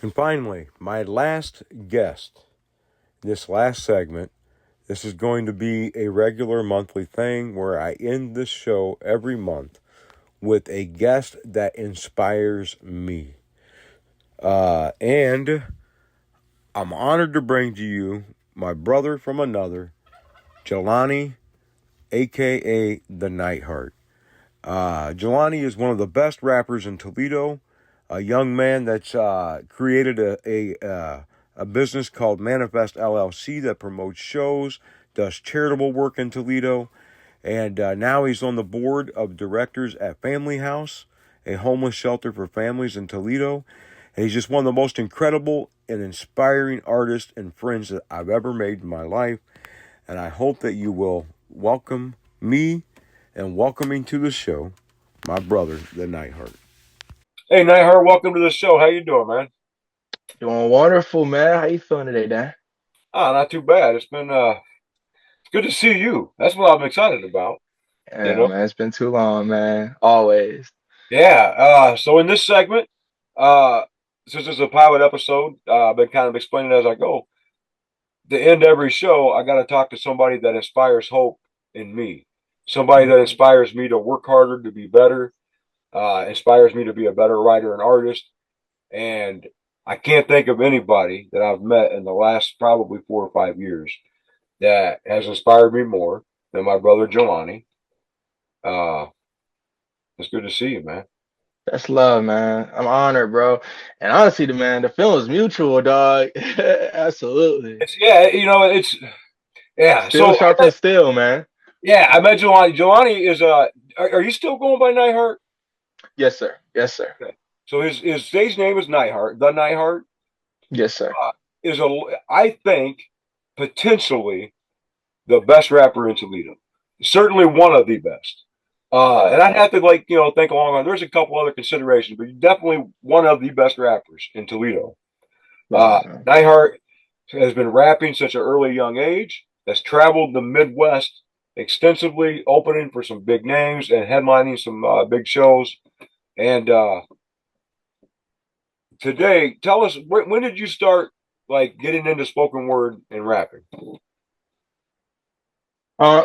And finally, my last guest, this last segment, this is going to be a regular monthly thing where I end this show every month with a guest that inspires me. And I'm honored to bring to you my brother from another, Jelani, aka the Knightheart. Jelani is one of the best rappers in Toledo, a young man that's created a business called Manifest LLC that promotes shows, does charitable work in Toledo, and now he's on the board of directors at Family House, a homeless shelter for families in Toledo. And he's just one of the most incredible and inspiring artists and friends that I've ever made in my life. And I hope that you will welcome me and welcoming to the show my brother, the Knightheart. Hey, Knightheart, welcome to the show. How you doing, man? Doing wonderful, man. How you feeling today, Dan? Ah, not too bad. It's been good to see you. That's what I'm excited about. You Yeah, know. man. It's been too long, man. Always. Yeah. So in this segment, uh, since it's a pilot episode, I've been kind of explaining as I go. To end every show, I got to talk to somebody that inspires hope in me. Somebody that inspires me to work harder, to be better, inspires me to be a better writer and artist. And I can't think of anybody that I've met in the last probably 4 or 5 years that has inspired me more than my brother Jelani. Uh, it's good to see you, man. That's love, man. I'm honored, bro. And honestly, the feeling's mutual, dog. Absolutely. It's yeah. Still So sharp as steel, man. yeah, I met Jelani. Jelani is are you still going by Nightheart? Yes, sir. Yes, sir. Okay. So his stage name is Nightheart. The Nightheart Yes, sir. uh, is I think potentially the best rapper in Toledo. Certainly one of the best. And I'd have to think along on. There's a couple other considerations, but you're definitely one of the best rappers in Toledo. Love, man. Nightheart has been rapping since an early young age. Has traveled the Midwest extensively, opening for some big names and headlining some big shows. And today, tell us when did you start like getting into spoken word and rapping?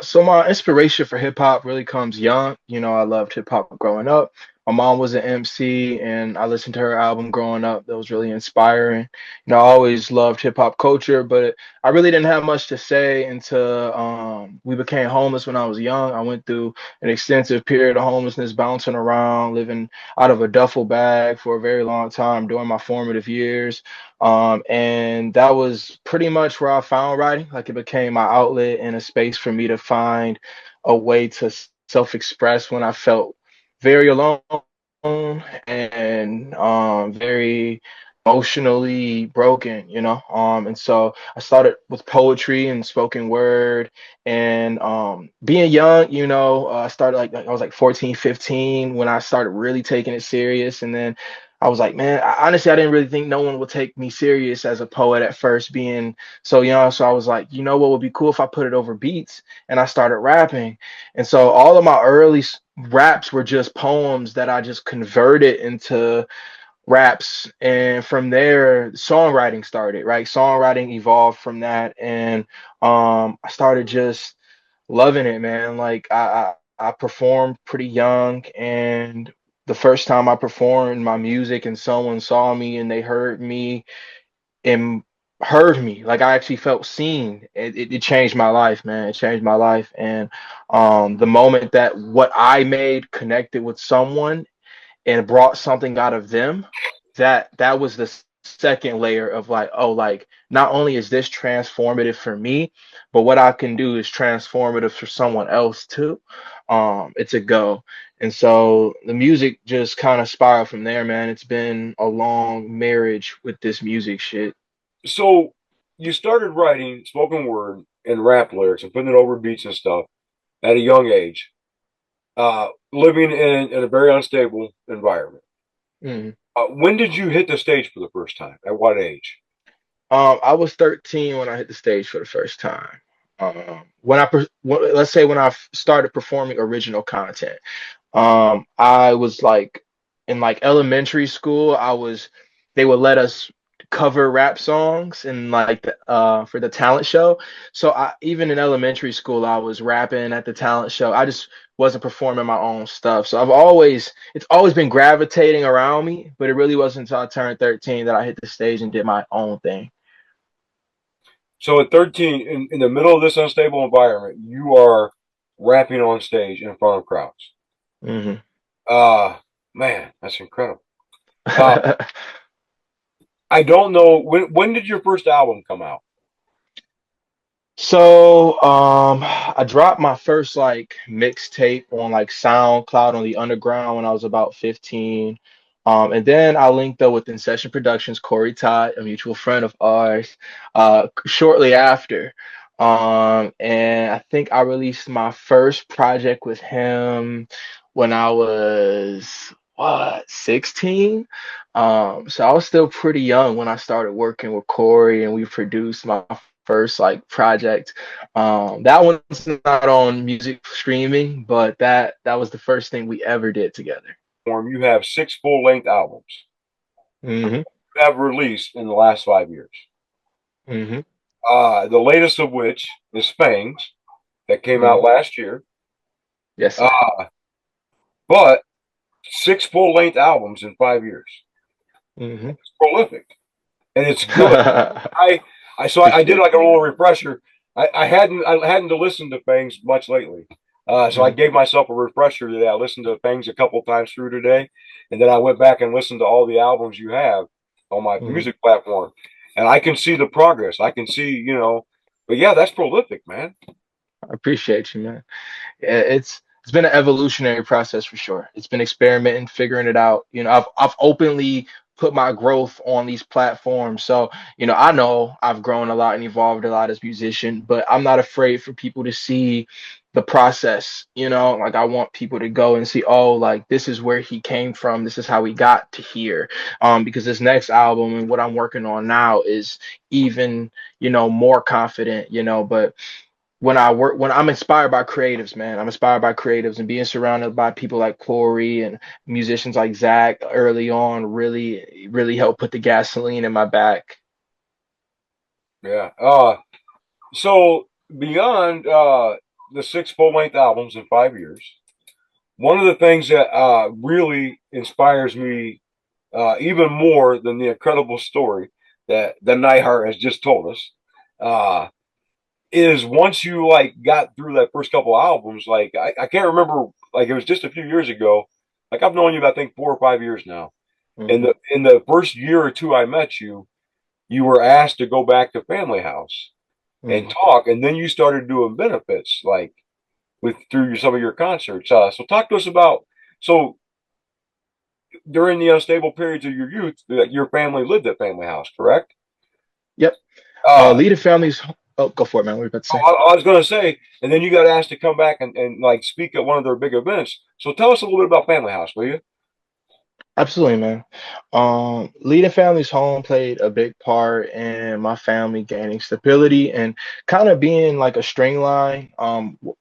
So my inspiration for hip hop really comes young. I loved hip hop growing up. My mom was an MC and I listened to her album growing up. That was really inspiring. I always loved hip hop culture, but I really didn't have much to say until we became homeless when I was young. I went through an extensive period of homelessness, bouncing around, living out of a duffel bag for a very long time during my formative years. And that was pretty much where I found writing. Like it became my outlet and a space for me to find a way to self-express when I felt very alone and very emotionally broken, and so I started with poetry and spoken word and being young, I started like I was like 14, 15 when I started really taking it serious. And then I was like, man, honestly, I didn't really think no one would take me serious as a poet at first, being so young. So I was like, what would be cool if I put it over beats, and I started rapping. And so all of my early raps were just poems that I just converted into raps. And from there, songwriting started, right? Songwriting evolved from that. And I started just loving it, man. Like I performed pretty young, and the first time I performed my music and someone saw me and they and heard me, like I actually felt seen. It changed my life, man. It changed my life. And the moment that what I made connected with someone and brought something out of them, that was the second layer of like, oh, like not only is this transformative for me, but what I can do is transformative for someone else too. It's a go. And so the music just kind of spiraled from there, man. It's been a long marriage with this music shit. So you started writing spoken word and rap lyrics and putting it over beats and stuff at a young age, living in a very unstable environment. Mhm. When did you hit the stage for the first time? At what age? I was 13 when I hit the stage for the first time. When let's say when I started performing original content. I was like in like elementary school, they would let us cover rap songs and like for the talent show. So even in elementary school, I was rapping at the talent show. I just wasn't performing my own stuff. So it's always been gravitating around me, but it really wasn't until I turned 13 that I hit the stage and did my own thing. So at 13, in the middle of this unstable environment, you are rapping on stage in front of crowds. Hmm. Uh, Man, that's incredible. Uh, I don't know when did your first album come out? So, I dropped my first like mixtape on like SoundCloud on the Underground when I was about 15. And then I linked up with In Session Productions, Corey Todd, a mutual friend of ours, shortly after. And I think I released my first project with him when I was what, 16? So I was still pretty young when I started working with Corey and we produced my first like project. That one's not on music streaming, but that was the first thing we ever did together. You have six full length albums Hmm. you have released in the last 5 years. Hmm. The latest of which is Fangs that came out Hmm. last year. Yes, sir. Uh, but six full length albums in 5 years. Hmm. It's prolific and it's good. I I did Appreciate like a little refresher. I hadn't listened to Fangs much lately. So I you. gave myself a refresher today. I listened to Fangs a couple times through today, and then I went back and listened to all the albums you have on my Hmm. Hmm. music platform, and I can see the progress. I can see, but yeah, that's prolific, man. I appreciate you, man. Yeah, it's been an evolutionary process for sure. It's been experimenting, figuring it out. I've openly put my growth on these platforms. So, I know I've grown a lot and evolved a lot as a musician, but I'm not afraid for people to see the process, like I want people to go and see, oh, like this is where he came from, this is how he got to here. Because this next album and what I'm working on now is even, more confident, but when I'm inspired by creatives, man, I'm inspired by creatives and being surrounded by people like Corey and musicians like Zach early on really helped put the gasoline in my back. Yeah. So beyond the six full length albums in 5 years, one of the things that really inspires me even more than the incredible story that Knightheart has just told us, uh, is once you like got through that first couple albums, like I can't remember, like it was just a few years ago. Like I've known you, I think 4 or 5 years now. Hmm. In the first year or two I met you, you were asked to go back to Family House and Hmm. talk, and then you started doing benefits like with through some of your concerts. So talk to us about so during the unstable periods of your youth, your family lived at Family House, correct? Yep. Uh, Leading families. Oh, go for it, man. What are you about to say? I was going to say, and then you got asked to come back and like speak at one of their big events. So tell us a little bit about Family House, will you? Absolutely, man. Leading families home played a big part in my family gaining stability and kind of being like a string line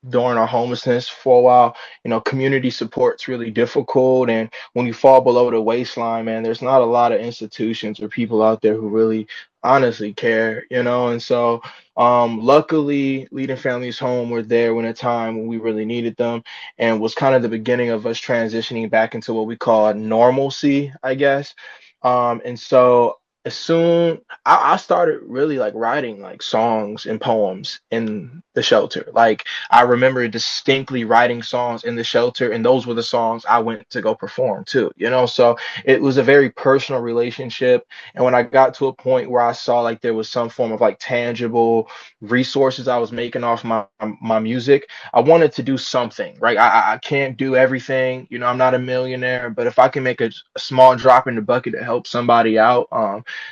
during our homelessness for a while. Community support's really difficult, and when you fall below the waistline, man, there's not a lot of institutions or people out there who really honestly care, and so luckily, leading families home were there when a time when we really needed them and was kind of the beginning of us transitioning back into what we call normalcy, I guess. And so as soon I started really like writing like songs and poems in the shelter. Like I remember distinctly writing songs in the shelter, and those were the songs I went to go perform too, So it was a very personal relationship. And when I got to a point where I saw like there was some form of like tangible resources I was making off my music, I wanted to do something, right? I can't do everything. I'm not a millionaire, but if I can make a small drop in the bucket to help somebody out,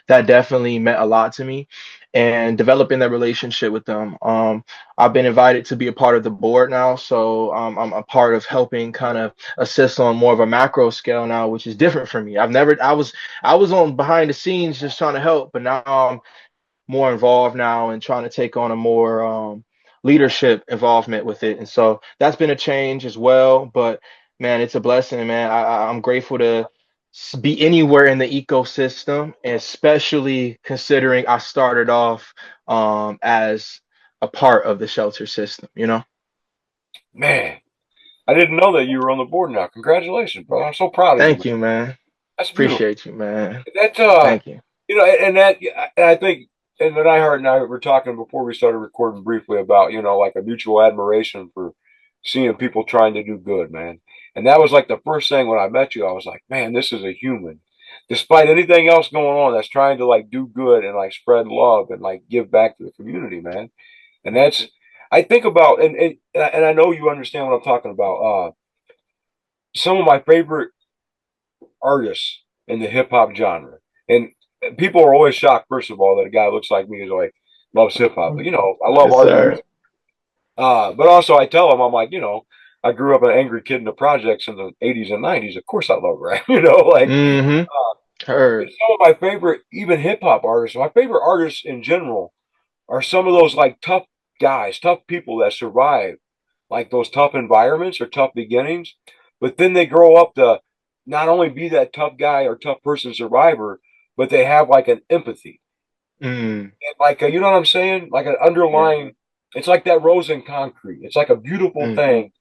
that definitely meant a lot to me. And developing that relationship with them, I've been invited to be a part of the board now, so I'm a part of helping kind of assist on more of a macro scale now, which is different for me. I was on behind the scenes just trying to help, but now I'm more involved now and trying to take on a more leadership involvement with it. And so that's been a change as well. But man, it's a blessing, man. I'm grateful be anywhere in the ecosystem, and especially considering I started off as a part of the shelter system, you know? Man, I didn't know that you were on the board now. Congratulations, brother. I'm so proud of you, man. Thank you, man. That's beautiful. Appreciate you, man. That's Thank you. and that, and I think, and then I heard, and I were talking before we started recording briefly about, like a mutual admiration for seeing people trying to do good, man. And that was like the first thing when I met you. I was like, man, this is a human, despite anything else going on, that's trying to like do good and like spread love and like give back to the community, man. And that's, I think about, and I know you understand what I'm talking about. Some of my favorite artists in the hip hop genre. And people are always shocked, first of all, that a guy looks like me is like loves hip hop. But I love Yes, art and sir. music. But also I tell them, I'm like, I grew up an angry kid in the projects in the 80s and 90s. Of course I love rap, like Mm-hmm. but Heard. some of my favorite, even hip hop artists, my favorite artists in general are some of those like tough guys, tough people that survive like those tough environments or tough beginnings, but then they grow up to not only be that tough guy or tough person survivor, but they have like an empathy. Mm. And like, you know what I'm saying? Like an Yeah. underlying, it's like that rose in concrete. It's like a beautiful Mm. thing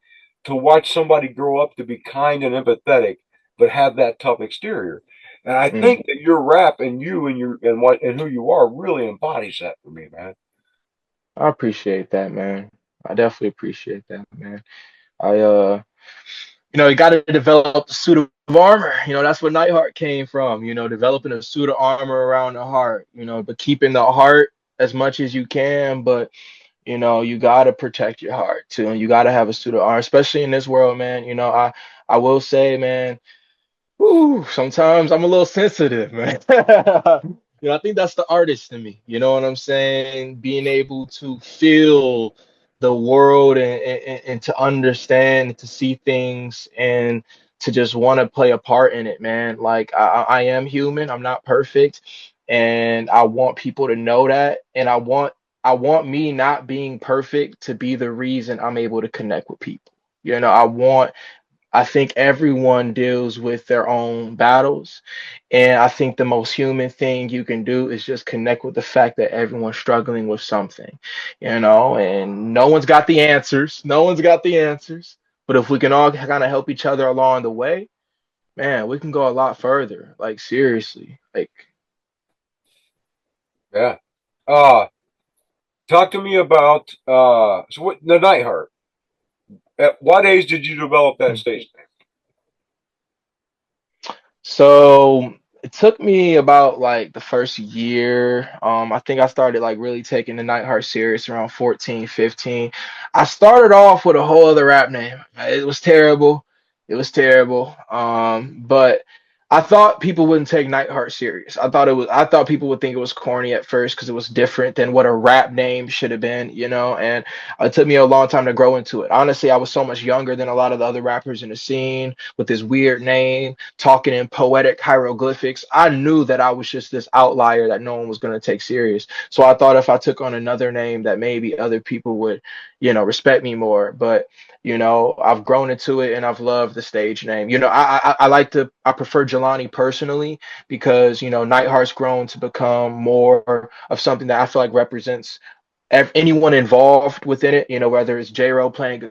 to watch somebody grow up to be kind and empathetic, but have that tough exterior. And I Mm. think that your rap and you and your and what and who you are really embodies that for me, man. I appreciate that, man. I definitely appreciate that, man. I you got to develop a suit of armor. That's where Nightheart came from. Developing a suit of armor around the heart. But keeping the heart as much as you can. But you got to protect your heart too, and you got to have a suit of armor, especially in this world, man. I will say, man. Ooh, sometimes I'm a little sensitive, man. I think that's the artist in me. You know what I'm saying? Being able to feel the world and to understand and to see things and to just want to play a part in it, man. Like I am human. I'm not perfect, and I want people to know that. And I want me not being perfect to be the reason I'm able to connect with people. I think everyone deals with their own battles. And I think the most human thing you can do is just connect with the fact that everyone's struggling with something, and no one's got the answers. No one's got the answers. But if we can all kind of help each other along the way, man, we can go a lot further. Like, seriously. Like, Yeah. Uh, Talk to me about so what the Nightheart. At what age did you develop that stage name? so it took me about like the first year. I think I started like really taking the Nightheart serious around 14, 15. I started off with a whole other rap name. It was terrible. It was terrible. But I thought people wouldn't take Nightheart serious. I thought people would think it was corny at first because it was different than what a rap name should have been. And it took me a long time to grow into it. Honestly, I was so much younger than a lot of the other rappers in the scene with this weird name talking in poetic hieroglyphics. I knew that I was just this outlier that no one was going to take serious. So I thought if I took on another name that maybe other people would, respect me more. But I've grown into it and I've loved the stage name. I prefer Jelani personally because Nightheart's grown to become more of something that I feel like represents anyone involved within it. Whether it's J-Ro playing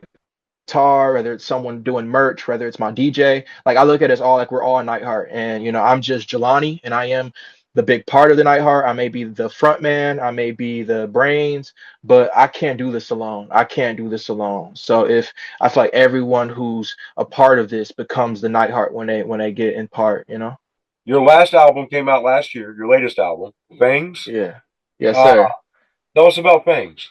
guitar, whether it's someone doing merch, whether it's my DJ. Like I look at it as all like we're all Nightheart, and I'm just Jelani, and I am the big part of the Nightheart. I may be the front man, I may be the brains, but I can't do this alone. I can't do this alone. So if I feel like everyone who's a part of this becomes the Nightheart when they get in part. Your last album came out last year. Your latest album, Fangs. Yeah. Yes, Uh, sir. Tell us about Fangs.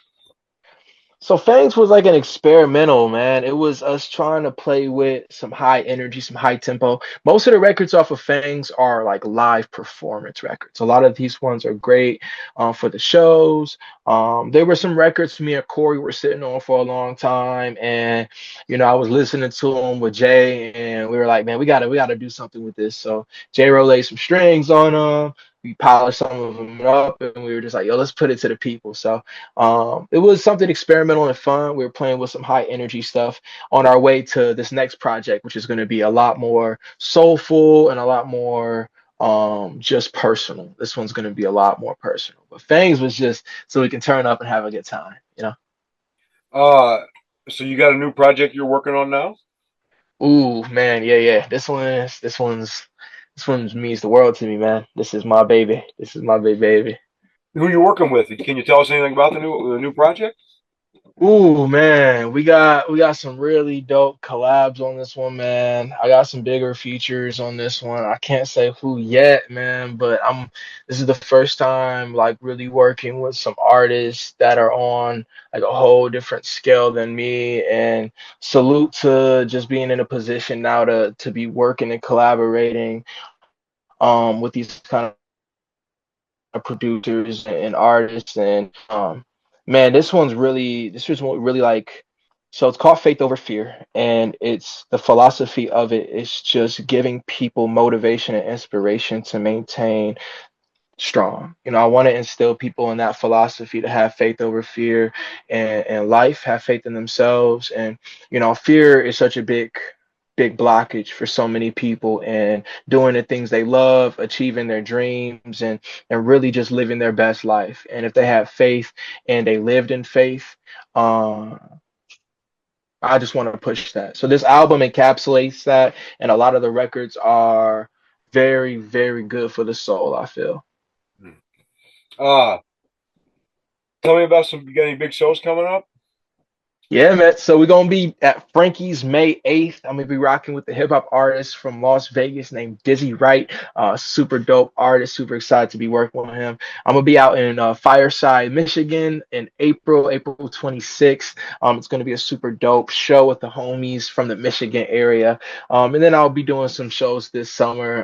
So Fangs was like an experimental, man. It was us trying to play with some high energy, some high tempo. Most of the records off of Fangs are like live performance records. A lot of these ones are great for the shows. There were some records me and Corey were sitting on for a long time, and I was listening to them with Jay, and we were like, man, we gotta do something with this. So Jay laid some strings on them. we polished some of them up, and we were just like, yo, let's put it to the people. So it was something experimental and fun. We were playing with some high energy stuff on our way to this next project, which is going to be a lot more soulful and a lot more just personal. This one's going to be a lot more personal. But Fangs was just so we can turn up and have a good time, you know. Uh, so you got a new project you're working on now? Ooh, man, yeah, yeah. This one's means the world to me, man. This is my baby. This is my big baby. Who you working with? Can you tell us anything about the new project? Ooh, man, we got some really dope collabs on this one, man. I got some bigger features on this one. I can't say who yet, man, but this is the first time like really working with some artists that are on like a whole different scale than me. And salute to just being in a position now to be working and collaborating with these kind producers and artists. And man, this was what really like, so it's called Faith Over Fear, and it's the philosophy of it is just giving people motivation and inspiration to maintain strong. I want to instill people in that philosophy to have faith over fear and life, have faith in themselves. And, fear is such a big blockage for so many people and doing the things they love, achieving their dreams and really just living their best life. And if they have faith and they lived in faith, uh, I just want to push that. So this album encapsulates that, and a lot of the records are very, very good for the soul, I feel. Hmm. Uh, Tell me about some. You got any big shows coming up? Yeah, man. So we're gonna be at Frankie's May 8th. I'm gonna be rocking with the hip hop artist from Las Vegas named Dizzy Wright. Super dope artist. Super excited to be working with him. I'm gonna be out in Fireside, Michigan in April 26th. It's gonna be a super dope show with the homies from the Michigan area. And then I'll be doing some shows this summer.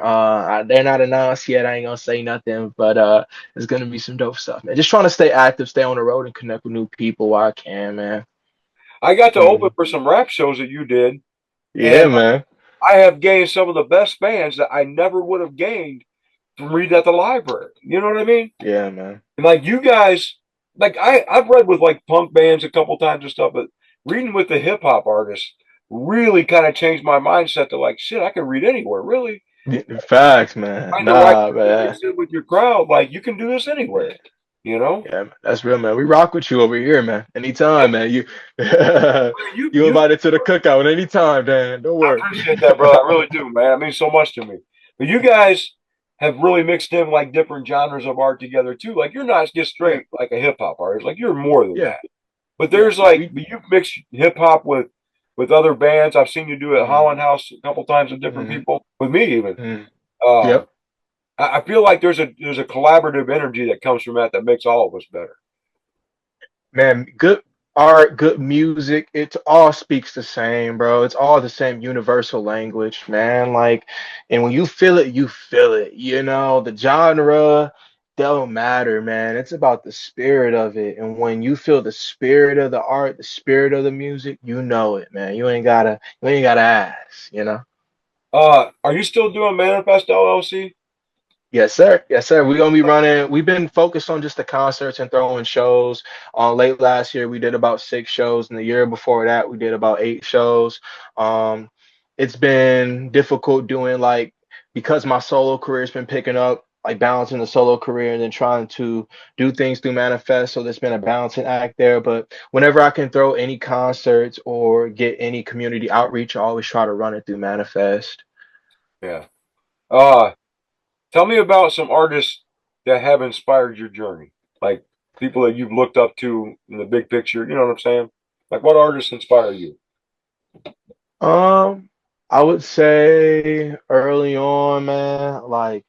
They're not announced yet. I ain't gonna say nothing, but it's gonna be some dope stuff, man. Just trying to stay active, stay on the road, and connect with new people while I can, man. I got to open Mhm. for some rap shows that you did, Yeah, and man. I have gained some of the best fans that I never would have gained from reading at the library. You know what I mean? Yeah, man. And like you guys, like I've read with like punk bands a couple times and stuff, but reading with the hip hop artists really kind of changed my mindset to like, shit, I can read anywhere. Really, Facts, man. find the right Nah, people to man. mix in with your crowd. Like you can do this anywhere. You know? Yeah, man. That's real, man. We rock with you over here, man. Yeah, Anytime, man. You you you you. invited to the cookout anytime, Dan. Don't I worry. appreciate that, bro. I really do, man. It means so much to me. But you guys have really mixed in like different genres of art together too. Like you're not just Yeah, straight like a hip hop artist. Like you're more than yeah, that. But yeah. there's like We you've mixed hip hop with other bands. I've seen you do it at mm, Holland House a couple times with different mm, people. With me even. mm. Uh, Yep. I feel like there's a collaborative energy that comes from that makes all of us better. Man, good art, good music, it all speaks the same, bro. It's all the same universal language, man. Like, and when you feel it, you feel it. The genre don't matter, man. It's about the spirit of it. And when you feel the spirit of the art, the spirit of the music, you know it, man. You ain't gotta ask. Are you still doing Manifest LLC? Yes, sir. Yes, sir. We're gonna be running. We've been focused on just the concerts and throwing shows. Late last year, we did about 6 shows, and the year before that, we did about 8 shows. Um, it's been difficult doing like because my solo career's been picking up, like balancing the solo career and then trying to do things through Manifest. So there's been a balancing act there. But whenever I can throw any concerts or get any community outreach, I always try to run it through Manifest. Yeah. Uh, Tell me about some artists that have inspired your journey, like people that you've looked up to in the big picture. You know what I'm saying? Like, what artists inspire you? Um, I would say early on, man, like,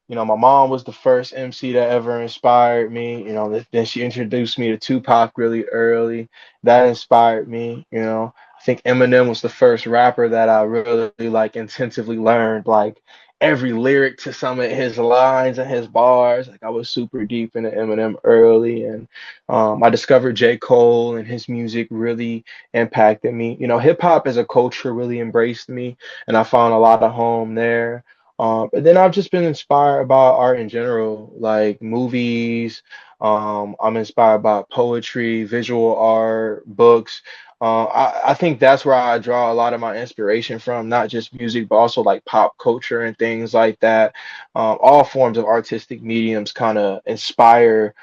my mom was the first MC that ever inspired me. Then she introduced me to Tupac really early. That inspired me. I think Eminem was the first rapper that I really like intensively learned like every lyric to some of his lines and his bars. Like I was super deep into Eminem early, and I discovered J. Cole and his music really impacted me. Hip hop as a culture really embraced me, and I found a lot of home there. And then I've just been inspired by art in general, like movies. I'm inspired by poetry, visual art, books. I think that's where I draw a lot of my inspiration from, not just music, but also like pop culture and things like that. All forms of artistic mediums kind of inspire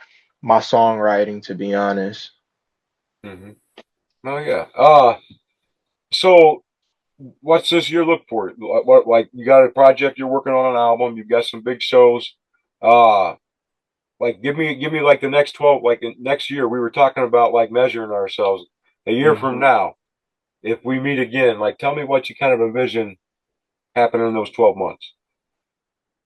my songwriting, to be honest. Hmm. Oh yeah. So what's this year look for? What like you got a project you're working on an album? You've got some big shows. Uh, like give me like the next 12 like next year. We were talking about like measuring ourselves a year Mm-hmm. from now. If we meet again, like tell me what you kind of envision happening in those 12 months.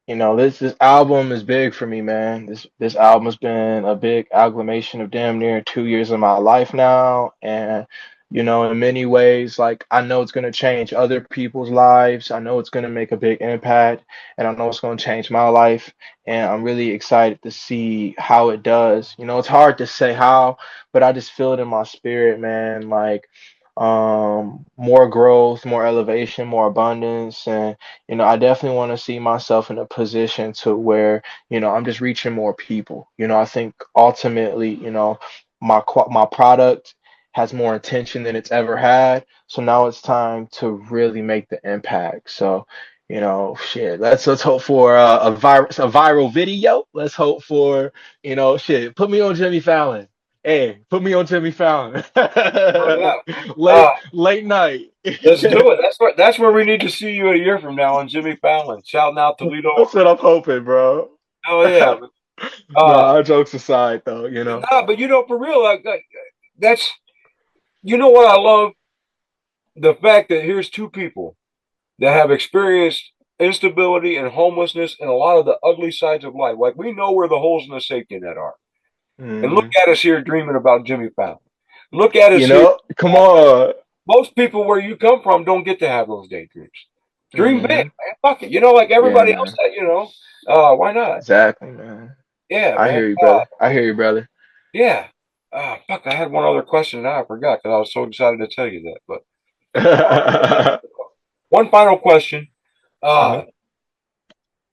You know, this album is big for me, man. This album has been a big agglomeration of damn near 2 years of my life now, and you know, in many ways, like I know it's gonna change other people's lives. I know it's gonna make a big impact, and I know it's gonna change my life. And I'm really excited to see how it does. You know, it's hard to say how, but I just feel it in my spirit, man. Like more growth, more elevation, more abundance, and you know, I definitely want to see myself in a position to where, you know, I'm just reaching more people. You know, I think ultimately, you know, my product has more attention than it's ever had. So now it's time to really make the impact. So, you know, shit, let's hope for a viral video. Let's hope for, you know, shit, put me on Jimmy Fallon. Hey, put me on Jimmy Fallon. Oh yeah. Late night. Let's do it. That's where we need to see you a year from now on Jimmy Fallon, shouting out Toledo. That's what I'm hoping, bro. Oh yeah. Uh, Nah, jokes aside, though, you know. nah, but for real, like that's what I love the fact that here's two people that have experienced instability and homelessness and a lot of the ugly sides of life. Like we know where the holes in the safety net are, and look Hmm. at us here dreaming about Jimmy Fallon. Look at You us here. know, come on. Most people where you come from don't get to have those daydreams. Dream big, Hmm. man. Fuck it. Like Yeah, everybody else man. said, why not? Exactly, man. Yeah, I man. hear you, brother. I hear you, brother. Yeah. Fuck, I had one other question now I forgot because I was so excited to tell you that. But one final question. Uh-huh. Uh,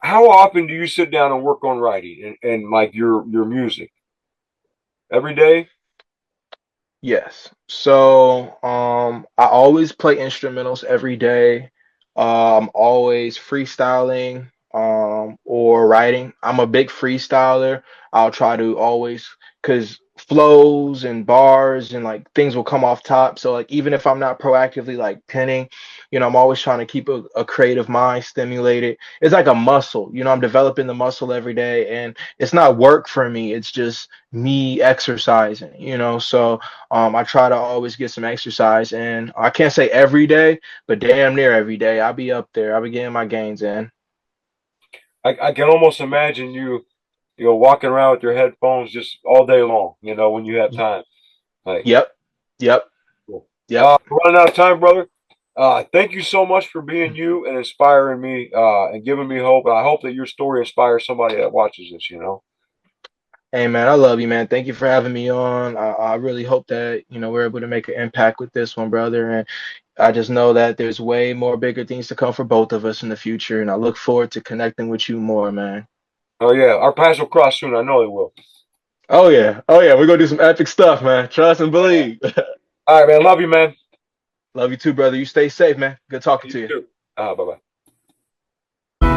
how often do you sit down and work on writing and like your music? Every day? Yes. So, I always play instrumentals every day. I'm always freestyling, or writing. I'm a big freestyler. I'll try to always, because flows and bars and like things will come off top. So like even if I'm not proactively like penning, you know, I'm always trying to keep a creative mind stimulated. It's like a muscle. You know, I'm developing the muscle every day, and it's not work for me. It's just me exercising, you know. So I try to always get some exercise in. I can't say every day, but damn near every day. I'll be up there. I'll be getting my gains in. I can almost imagine you walking around with your headphones just all day long, when you have time. Like, Yep. Yep. cool. Yep. We're running out of time, brother. Thank you so much for being you and inspiring me and giving me hope. And I hope that your story inspires somebody that watches this. Hey man, I love you, man. Thank you for having me on. I really hope that, you know, we're able to make an impact with this one, brother. And I just know that there's way more bigger things to come for both of us in the future. And I look forward to connecting with you more, man. Oh, yeah. Our paths will cross soon. I know they will. Oh yeah. Oh yeah. We're gonna do some epic stuff, man. Trust and Oh, yeah. believe. All right, man. Love you, man. Love you too, brother. You stay safe, man. Good talking You to you. too. Bye bye.